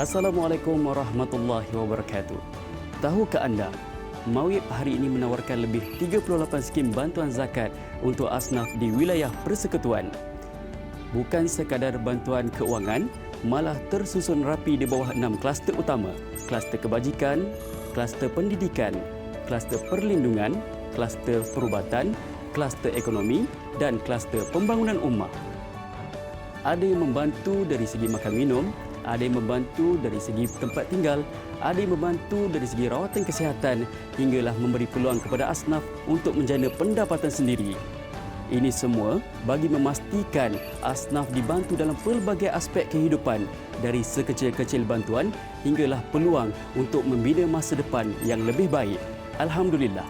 Assalamualaikum warahmatullahi wabarakatuh. Tahukah anda, MAWIP hari ini menawarkan lebih 38 skim bantuan zakat untuk asnaf di wilayah persekutuan. Bukan sekadar bantuan keuangan, malah tersusun rapi di bawah 6 kluster utama: kluster kebajikan, kluster pendidikan, kluster perlindungan, kluster perubatan, kluster ekonomi dan kluster pembangunan ummah. Ada yang membantu dari segi makan minum, ada yang membantu dari segi tempat tinggal, ada yang membantu dari segi rawatan kesihatan, hinggalah memberi peluang kepada asnaf untuk menjana pendapatan sendiri. Ini semua bagi memastikan asnaf dibantu dalam pelbagai aspek kehidupan, dari sekecil-kecil bantuan hinggalah peluang untuk membina masa depan yang lebih baik. Alhamdulillah.